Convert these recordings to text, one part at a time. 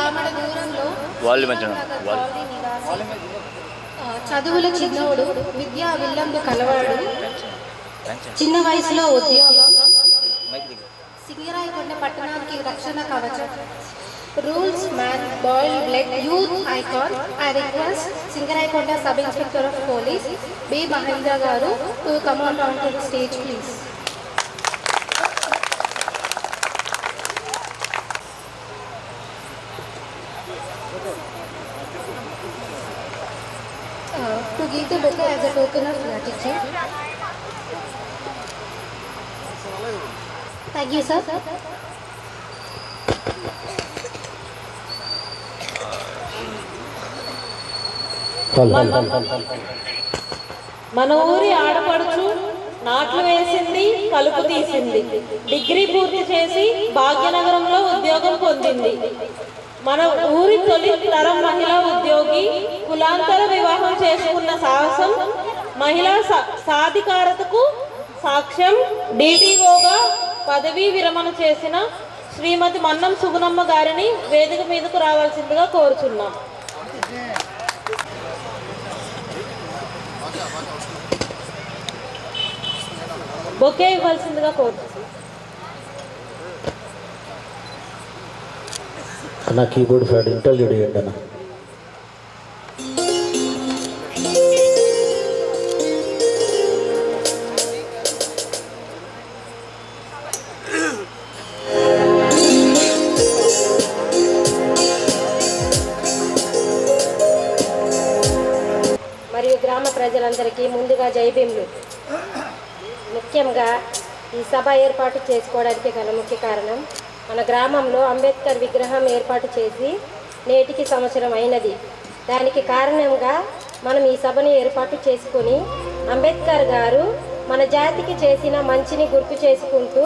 ఆమడ దూరంలో కాలనీ నివాసి, చదువుల చిన్నోడు, విద్యా విల్లందు కలవాడు, చిన్న వయసులో ఉద్యోగం, సింగరాయకొండ పట్టణానికి రక్షణ కవచం, rules man, boiled blood, youth icon. I request Singarayakonda sub inspector of police B Mahendra garu to come on to the stage please. To give the bouquet as a token of gratitude. Thank you, sir. మన ఊరి ఆడపడుచు నాట్లు వేసింది, కలుపు తీసింది, degree పూర్తి చేసి భాగ్యనగరంలో ఉద్యోగం పొందింది. మన ఊరి తొలి తరం మహిళా ఉద్యోగి కులాంతర వివాహం చేసుకున్న సాహసం, మహిళా సాధికారతకు సాక్ష్యం. డిటిఓగా పదవీ విరమణ చేసిన శ్రీమతి మన్నం సుగుణమ్మ గారిని వేదిక మీదకు రావాల్సిందిగా కోరుచున్నాం. బొకే ఇవ్వాల్సిందిగా కోరుతున్నాం. అన్న కీబోర్డ్ ఫ్యాడ్ ఇంటర్వ్యూ చేయండి అన్న. మరియు గ్రామ ప్రజలందరికీ ముందుగా జైభీములు. ముఖ్యంగా ఈ సభ ఏర్పాటు చేసుకోవడానికి గల ముఖ్య కారణం, మన గ్రామంలో అంబేద్కర్ విగ్రహం ఏర్పాటు చేసి నేటికి సంవత్సరం అయినది. దానికి కారణంగా మనం ఈ సభను ఏర్పాటు చేసుకొని అంబేద్కర్ గారు మన జాతికి చేసిన మంచిని గుర్తు చేసుకుంటూ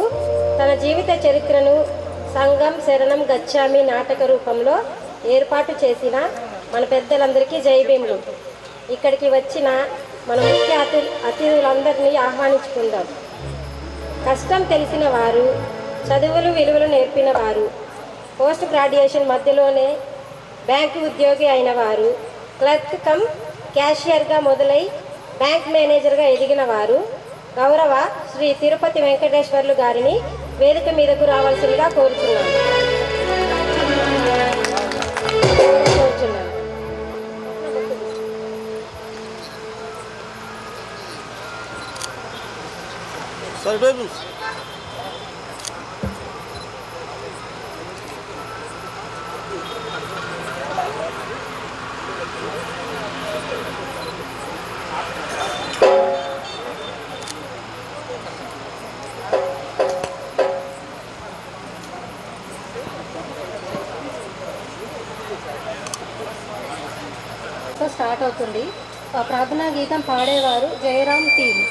తన జీవిత చరిత్రను సంఘం శరణం గచ్చామి నాటక రూపంలో ఏర్పాటు చేసిన మన పెద్దలందరికీ జైభీములు. ఇక్కడికి వచ్చిన మన ముఖ్య అతిథులందరినీ ఆహ్వానించుకుందాం. కష్టం తెలిసిన వారు, చదువులు విలువలు నేర్పిన వారు, పోస్ట్ గ్రాడ్యుయేషన్ మధ్యలోనే బ్యాంకు ఉద్యోగి అయిన వారు, క్లర్క్ కమ్ క్యాషియర్గా మొదలై బ్యాంక్ మేనేజర్గా ఎదిగిన వారు గౌరవ శ్రీ తిరుపతి వెంకటేశ్వర్లు గారిని వేదిక మీదకు రావాల్సిందిగా కోరుచున్నాను. స్టార్ట్ అవుతుంది. ప్రార్థనా గీతం పాడేవారు జయరామ్ టీమ్.